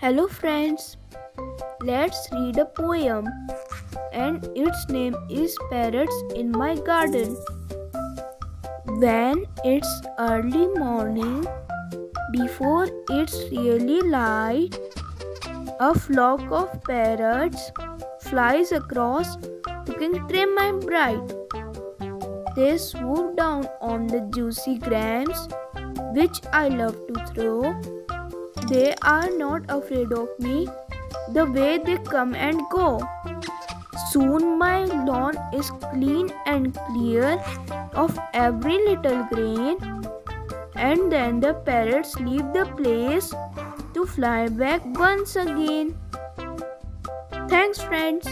Hello friends, let's read a poem and its name is Parrots in My Garden. When it's early morning, before it's really light, a flock of parrots flies across looking trim and bright. They swoop down on the juicy grams which I love to throw. They are not afraid of me, the way they come and go. Soon my lawn is clean and clear of every little grain, and then the parrots leave the place to fly back once again. Thanks, friends.